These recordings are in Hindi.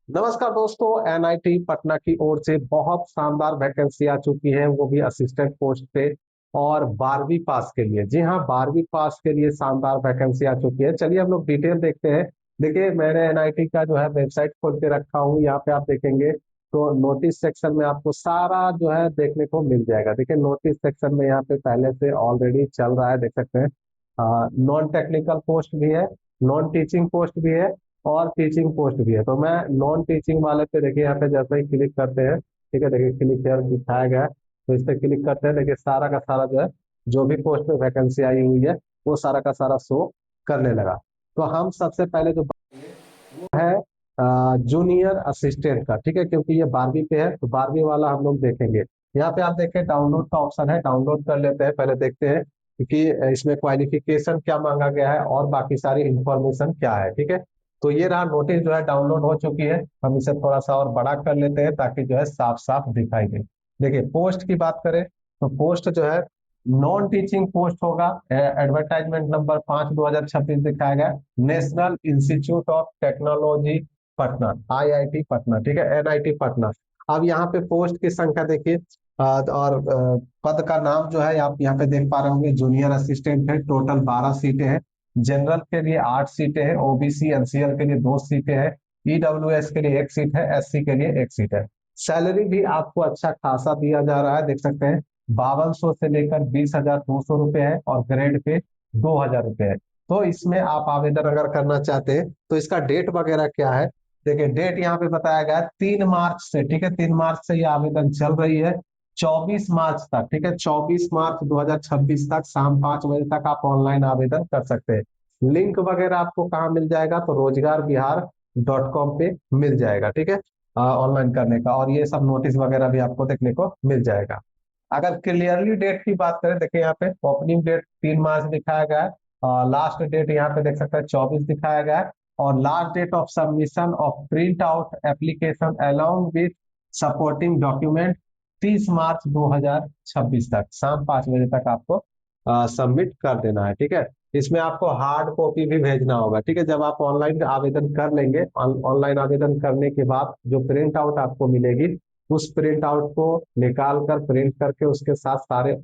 नमस्कार दोस्तों, एनआईटी पटना की ओर से बहुत शानदार वैकेंसी आ चुकी है, वो भी असिस्टेंट पोस्ट पे और 12वीं पास के लिए। जी हाँ, 12वीं पास के लिए शानदार वैकेंसी आ चुकी है। चलिए हम लोग डिटेल देखते हैं। देखिए, मैंने एनआईटी का जो है वेबसाइट खोल के रखा हूँ। यहाँ पे आप देखेंगे तो नोटिस सेक्शन में आपको सारा जो है देखने को मिल जाएगा। देखिए, नोटिस सेक्शन में यहाँ पे पहले से ऑलरेडी चल रहा है, देख सकते हैं। नॉन टेक्निकल पोस्ट भी है, नॉन टीचिंग पोस्ट भी है और टीचिंग पोस्ट भी है। तो मैं नॉन टीचिंग वाले पे देखिए, यहाँ पे जैसे ही क्लिक करते हैं, ठीक है, देखिए क्लिक हेयर दिखाया गया है, तो इस पे क्लिक करते हैं। देखिए सारा का सारा जो है, जो भी पोस्ट पे वैकेंसी आई हुई है वो सारा का सारा शो करने लगा। तो हम सबसे पहले जो है जूनियर असिस्टेंट का, ठीक है, क्योंकि ये 12वीं पे है तो 12वीं वाला हम लोग देखेंगे। यहाँ पे आप देखें डाउनलोड का ऑप्शन है, डाउनलोड कर लेते हैं। पहले देखते हैं कि इसमें क्वालिफिकेशन क्या मांगा गया है और बाकी सारी इंफॉर्मेशन क्या है, ठीक है। तो ये रहा नोटिस जो है डाउनलोड हो चुकी है। हम इसे थोड़ा सा और बड़ा कर लेते हैं ताकि जो है साफ साफ दिखाई दे। देखिए पोस्ट की बात करें तो पोस्ट जो है नॉन टीचिंग पोस्ट होगा। एडवर्टाइजमेंट नंबर 5/2026 दिखाया गया, national institute of technology Patna, IIT Patna, ठीक है, एनआईटी पटना। अब यहाँ पे पोस्ट की संख्या देखिए, और पद का नाम जो है आप यहाँ पे देख पा रहे होंगे, जूनियर असिस्टेंट है। टोटल 12 सीटें हैं। जनरल के लिए 8 सीटें हैं, ओबीसी एनसीएल के लिए 2 सीटें हैं, ईडब्ल्यूएस के लिए 1 सीट है, एससी के लिए 1 सीट है। सैलरी भी आपको अच्छा खासा दिया जा रहा है, देख सकते हैं। 5200 से लेकर 20,200 रुपए है और ग्रेड पे 2,000 रुपए है। तो इसमें आप आवेदन अगर करना चाहते हैं तो इसका डेट वगैरह क्या है, देखिए डेट यहाँ पे बताया गया है 3 मार्च से, ठीक है, 3 मार्च से ये आवेदन चल रही है 24 मार्च तक, ठीक है, 24 मार्च 2026 तक शाम 5 बजे तक आप ऑनलाइन आवेदन कर सकते हैं। लिंक वगैरह आपको कहाँ मिल जाएगा, तो रोजगारबिहार.com पे मिल जाएगा, ठीक है, ऑनलाइन करने का। और ये सब नोटिस वगैरह भी आपको देखने को मिल जाएगा। अगर क्लियरली डेट की बात करें, देखिए यहाँ पे ओपनिंग डेट 3 मार्च दिखाया गया है, लास्ट डेट यहाँ पे देख सकते हैं 24 दिखाया गया है, और last date of submission of print out application along with supporting document 30 March 2026 तक शाम 5 बजे तक आपको सबमिट कर देना है, ठीक है। इसमें आपको हार्ड कॉपी भी भेजना होगा, ठीक है। जब आप ऑनलाइन आवेदन कर लेंगे, ऑनलाइन आवेदन करने के बाद जो प्रिंट आउट आपको मिलेगी, उस प्रिंट आउट को निकाल कर प्रिंट करके उसके साथ सारे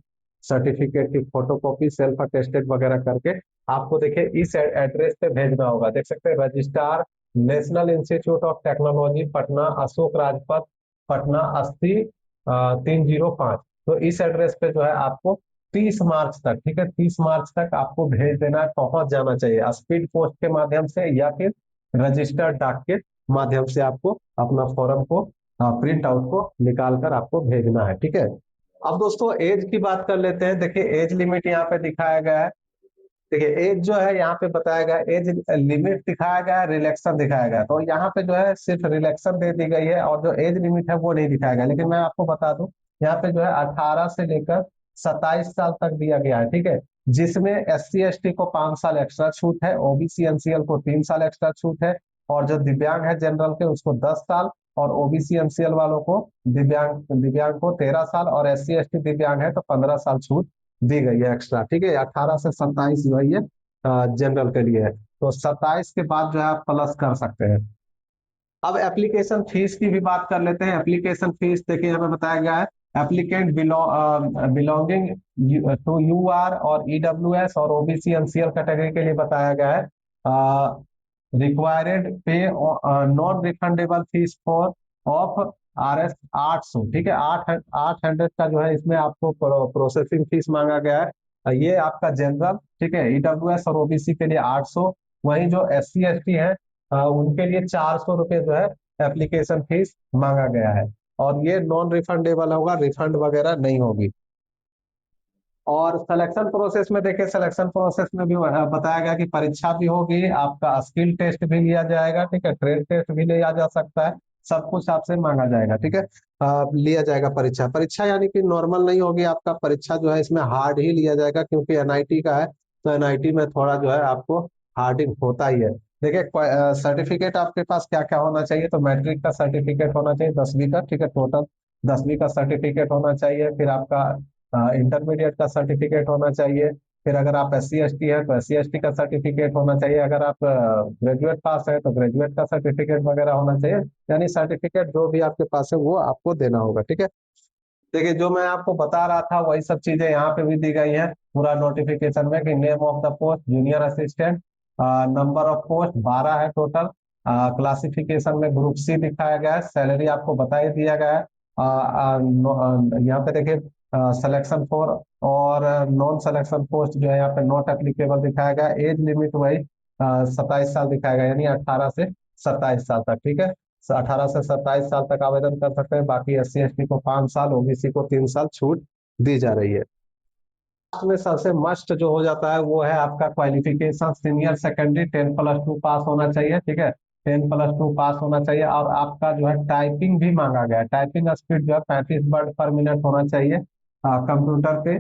सर्टिफिकेट की फोटोकॉपी सेल्फ अटेस्टेड वगैरह करके आपको देखिए इस एड्रेस पे भेजना होगा। देख सकते हैं, registrar national institute of technology Patna, Ashok Rajpath Patna, 80 305। तो इस एड्रेस पे जो है आपको 30 मार्च तक, ठीक है, 30 मार्च तक आपको भेज देना है। पहुंच जाना चाहिए स्पीड पोस्ट के माध्यम से या फिर रजिस्टर्ड डाक के माध्यम से आपको अपना फॉर्म को प्रिंट आउट को निकाल कर आपको भेजना है, ठीक है। अब दोस्तों एज की बात कर लेते हैं। देखिए एज लिमिट यहाँ पे दिखाया गया है। देखिए एज जो है यहाँ पे बताया गया है, एज लिमिट दिखाया गया है, रिलैक्सन दिखाया गया है। तो यहाँ पे जो है सिर्फ रिलैक्सन दे दी गई है और जो एज लिमिट है वो नहीं दिखाया गया। लेकिन मैं आपको बता दूं, यहाँ पे जो है 18 से लेकर 27 साल तक दिया गया है, ठीक है, जिसमें एससी एसटी को 5 साल एक्स्ट्रा छूट है, ओबीसी एनसीएल को 3 साल एक्स्ट्रा छूट है, और जो दिव्यांग है जनरल के उसको 10 साल, और ओबीसी एनसीएल वालों को दिव्यांग दिव्यांग को 13 साल, और एससी एसटी दिव्यांग है तो 15 साल छूट दी गई है एक्स्ट्रा, ठीक है। 18 से 27 जो है ये जनरल के लिए है। तो 27 के बाद जो है आप प्लस कर सकते हैं। अब एप्लीकेशन फीस की भी बात कर लेते हैं। एप्लीकेशन फीस देखिए हमें बताया गया है, एप्लीकेंट बिलोंगिंग टू यूआर और ईडब्ल्यूएस और ओबीसी एनसीएल कैटेगरी के लिए बताया गया है, रिक्वायर्ड पे non refundable fees for of RS 800, ठीक है, 800 का जो है इसमें आपको प्रोसेसिंग फीस मांगा गया है। ये आपका जनरल, ठीक है, ईडब्ल्यूएस और ओबीसी के लिए 800। वहीं जो SC ST है उनके लिए 400 रुपये जो है एप्लीकेशन फीस मांगा गया है। और ये नॉन रिफंडेबल होगा, रिफंड वगैरह नहीं होगी। और सिलेक्शन प्रोसेस में देखिए, सिलेक्शन प्रोसेस में भी बताया गया कि परीक्षा भी होगी, आपका स्किल टेस्ट भी लिया जाएगा, ठीक है, ट्रेड टेस्ट भी लिया जा सकता है, सब कुछ आपसे मांगा जाएगा, ठीक है, लिया जाएगा परीक्षा। परीक्षा यानी कि नॉर्मल नहीं होगी, आपका परीक्षा जो है इसमें हार्ड ही लिया जाएगा, क्योंकि एनआईटी का है तो एनआईटी में थोड़ा जो है आपको हार्डिंग होता ही है। देखिए सर्टिफिकेट आपके पास क्या क्या होना चाहिए, तो मैट्रिक का सर्टिफिकेट होना चाहिए, 10वीं का, ठीक है, टोटल 10वीं का सर्टिफिकेट होना चाहिए। फिर आपका इंटरमीडिएट का सर्टिफिकेट होना चाहिए, फिर अगर आप SC ST है तो SC ST का सर्टिफिकेट होना चाहिए, अगर आप ग्रेजुएट पास है तो ग्रेजुएट का सर्टिफिकेट वगैरह होना चाहिए। यानी सर्टिफिकेट जो भी आपके पास है वो आपको देना होगा, ठीक है। देखिए जो मैं आपको बता रहा था वही सब चीजें यहाँ पे भी दी गई है पूरा नोटिफिकेशन में, कि name of the post junior assistant, number of post 12 है टोटल, क्लासिफिकेशन में ग्रुप सी दिखाया गया है, सैलरी आपको बता ही दिया गया है। यहाँ पे देखिए सिलेक्शन फॉर और नॉन सिलेक्शन पोस्ट जो है यहाँ पे नॉट एप्लीकेबल दिखाया गया है। एज लिमिट वही 27 साल दिखाया गया, यानी 18 से 27 साल तक, ठीक है। 18 से 27 साल तक आवेदन कर सकते हैं। बाकी SC ST को 5 साल, OBC को 3 साल छूट दी जा रही है। लास्ट में सबसे मस्ट जो हो जाता है वो है आपका क्वालिफिकेशन, सीनियर सेकेंडरी 10+2 पास होना चाहिए, ठीक है। 10+2 पास होना चाहिए, और आपका जो है टाइपिंग भी मांगा गया है। टाइपिंग स्पीड जो है 35 वर्ड पर मिनट होना चाहिए कंप्यूटर पे,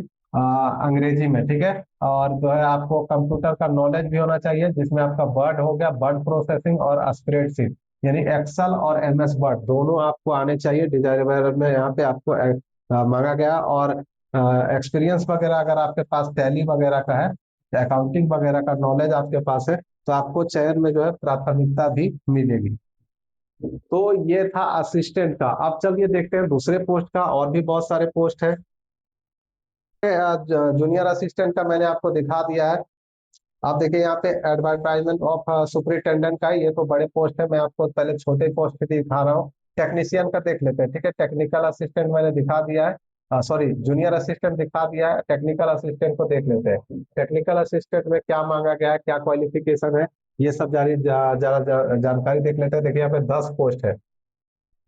अंग्रेजी में, ठीक है। और जो है आपको कंप्यूटर का नॉलेज भी होना चाहिए, जिसमें आपका वर्ड हो गया, वर्ड प्रोसेसिंग और स्प्रेडशीट, यानी एक्सेल और MS वर्ड दोनों आपको आने चाहिए। डिजाइनर में यहाँ पे आपको मांगा गया। और एक्सपीरियंस वगैरह अगर आपके पास टैली वगैरह का है, अकाउंटिंग वगैरह का नॉलेज आपके पास है, तो आपको चयन में जो है प्राथमिकता भी मिलेगी। तो ये था असिस्टेंट का। अब चलिए देखते हैं दूसरे पोस्ट का, और भी बहुत सारे पोस्ट है। जूनियर असिस्टेंट का मैंने आपको दिखा दिया है। आप देखिए यहाँ पे एडवर्टाइजमेंट ऑफ सुपरिटेंडेंट का है, ये तो बड़े पोस्ट है, मैं आपको पहले छोटे पोस्ट पे दिखा रहा हूँ। टेक्नीशियन का देख लेते हैं, ठीक है। टेक्निकल असिस्टेंट मैंने दिखा दिया है, सॉरी जूनियर असिस्टेंट दिखा दिया है। टेक्निकल असिस्टेंट को देख लेते हैं। टेक्निकल असिस्टेंट में क्या मांगा गया है, क्या क्वालिफिकेशन है, ये सब जानकारी देख लेते हैं। देखिए यहाँ पे 10 पोस्ट है,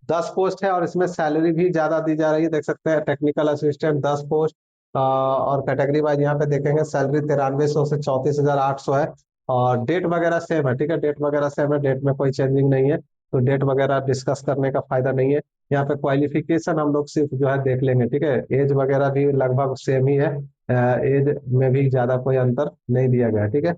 10 पोस्ट है, और इसमें सैलरी भी ज्यादा दी जा रही है, देख सकते हैं। टेक्निकल असिस्टेंट 10 पोस्ट, और कैटेगरी वाइज यहाँ पे देखेंगे सैलरी 9300 से 34,800 है। और डेट वगैरह सेम है, ठीक है। डेट वगैरह सेम है, डेट में कोई चेंजिंग नहीं है, तो डेट वगैरह डिस्कस करने का फायदा नहीं है। यहाँ पे क्वालिफिकेशन हम लोग सिर्फ जो है देख लेंगे, ठीक है। एज वगैरह भी लगभग सेम ही है, एज में भी ज्यादा कोई अंतर नहीं दिया गया है, ठीक है।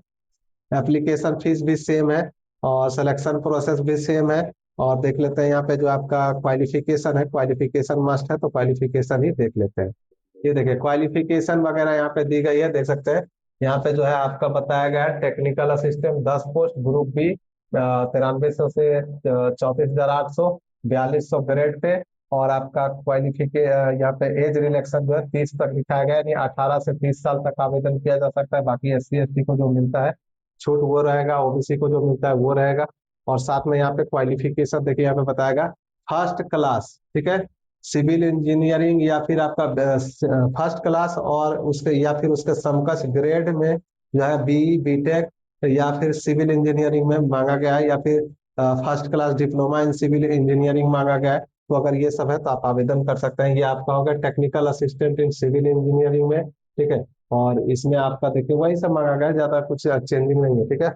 एप्लीकेशन फीस भी सेम है, और सिलेक्शन प्रोसेस भी सेम है। और देख लेते हैं यहाँ पे जो आपका क्वालिफिकेशन है, क्वालिफिकेशन मस्ट है, तो क्वालिफिकेशन ही देख लेते हैं। ये देखिए क्वालिफिकेशन वगैरह यहाँ पे दी गई है, देख सकते हैं। यहाँ पे जो है आपका बताया गया है technical assistant 10 post, group B 9300 से 34,800, 4200 ग्रेड पे। और आपका क्वालिफिके यहाँ पे एज रिलैक्सन जो है 30 तक लिखाया गया है, यानी 18 से 30 साल तक आवेदन किया जा सकता है। बाकी SC ST को जो मिलता है छूट वो रहेगा, OBC को जो मिलता है वो रहेगा। और साथ में यहाँ पे क्वालिफिकेशन देखिए यहाँ पे बताएगा फर्स्ट क्लास, ठीक है। सिविल इंजीनियरिंग या फिर आपका फर्स्ट क्लास, और उसके या फिर उसके समकक्ष ग्रेड में जो है BE BTech या फिर सिविल इंजीनियरिंग में मांगा गया है, या फिर first class diploma in civil engineering मांगा गया है। तो अगर ये सब है तो आप आवेदन कर सकते हैं। ये आपका होगा technical assistant in civil engineering में, ठीक है। और इसमें आपका देखिए वही सब मांगा गया है, ज्यादा कुछ चेंजिंग नहीं है, ठीक है।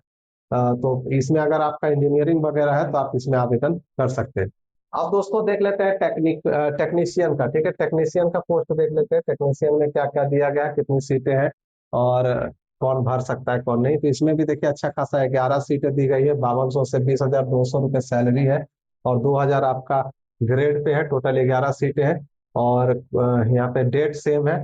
तो इसमें अगर आपका इंजीनियरिंग वगैरह है तो आप इसमें आवेदन कर सकते हैं। अब दोस्तों देख लेते हैं टेक्नीशियन का, ठीक है। टेक्नीशियन का पोस्ट देख लेते हैं। टेक्नीशियन में क्या क्या दिया गया है, कितनी सीटें हैं, और कौन भर सकता है कौन नहीं। तो इसमें भी देखिए अच्छा खासा है, 11 सीटें दी गई है, 5200 से 20,200 रुपये सैलरी है, और 2000 आपका ग्रेड पे है। टोटल 11 सीटें हैं, और यहाँ पे डेट सेम है,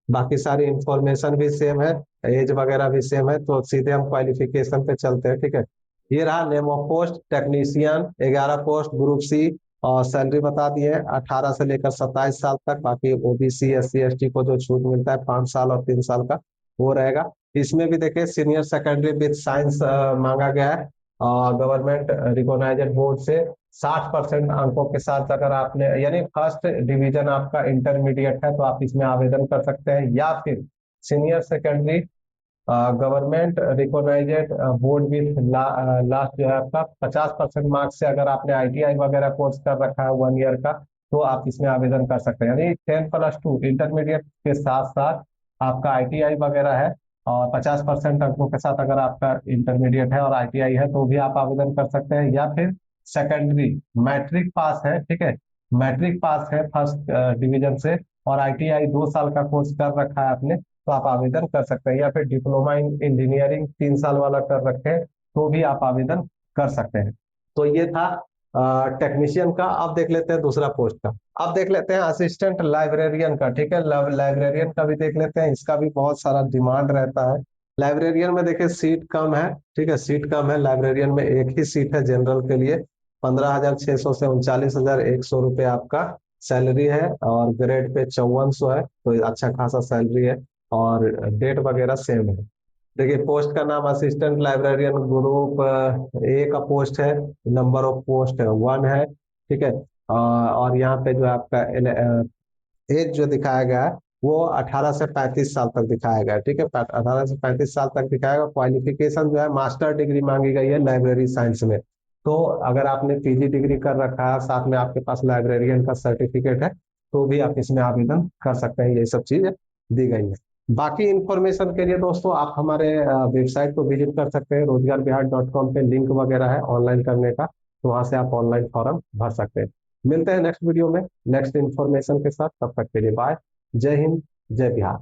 बाकी सारी इंफॉर्मेशन भी सेम है, एज वगैरह भी सेम है। तो सीधे हम क्वालिफिकेशन पे चलते हैं, ठीक है। ये रहा name of post technician, 11 post, group C. और सैलरी बता दिए 18 से लेकर 27 साल तक। बाकी OBC SC ST को जो छूट मिलता है 5 साल और 3 साल का, वो रहेगा। इसमें भी देखिए सीनियर सेकेंडरी विद साइंस मांगा गया है, और गवर्नमेंट रिकॉग्नाइज्ड बोर्ड से 60% अंकों के साथ, अगर आपने यानी फर्स्ट डिवीजन आपका इंटरमीडिएट है तो आप इसमें आवेदन कर सकते हैं। या फिर senior secondary government recognised board with last जो है आपका 50% मार्क्स से, अगर आपने ITI वगैरह कोर्स कर रखा है 1 ईयर का, तो आप इसमें आवेदन कर सकते हैं। यानी 10+2 इंटरमीडिएट के साथ साथ आपका ITI वगैरह है, और 50% अंकों के साथ अगर आपका इंटरमीडिएट है और ITI है तो भी आप आवेदन कर सकते हैं। या फिर सेकेंडरी मैट्रिक पास है, ठीक है। मैट्रिक पास है फर्स्ट डिवीजन से, और ITI 2 साल का कोर्स कर रखा है आपने, तो आप आवेदन कर सकते हैं। या फिर डिप्लोमा इन इंजीनियरिंग 3 साल वाला कर रखे हैं तो भी आप आवेदन कर सकते हैं। तो ये था टेक्नीशियन का। अब देख लेते हैं दूसरा पोस्ट का। अब देख लेते हैं असिस्टेंट लाइब्रेरियन का। ठीक है, लाइब्रेरियन का भी देख लेते हैं, इसका भी बहुत सारा डिमांड रहता है। लाइब्रेरियन में देखिए सीट कम है। ठीक है, सीट कम है लाइब्रेरियन में, एक ही सीट है जनरल के लिए। 15,600 से 39,100 रुपये आपका सैलरी है, और ग्रेड पे 5400 है, तो अच्छा खासा सैलरी है। और डेट वगैरह सेम है। देखिए पोस्ट का नाम असिस्टेंट लाइब्रेरियन ग्रुप ए का पोस्ट है। नंबर ऑफ पोस्ट 1 है। ठीक है। और यहाँ पे जो आपका एज जो दिखाया गया है वो 18 से 35 साल तक दिखाया गया है। ठीक है, 18 से 35 साल तक दिखाएगा। क्वालिफिकेशन जो है मास्टर डिग्री मांगी गई है लाइब्रेरी साइंस में। तो अगर आपने पीजी डिग्री कर रखा है, साथ में आपके पास लाइब्रेरियन का सर्टिफिकेट है, तो भी आप इसमें आवेदन कर सकते हैं। ये सब चीजें दी गई है। बाकी इंफॉर्मेशन के लिए दोस्तों आप हमारे वेबसाइट को विजिट कर सकते हैं। रोजगारबिहार.com पे लिंक वगैरह है ऑनलाइन करने का, तो वहां से आप ऑनलाइन फॉर्म भर सकते हैं। मिलते हैं नेक्स्ट वीडियो में नेक्स्ट इन्फॉर्मेशन के साथ। तब तक के लिए बाय। जय हिंद, जय बिहार।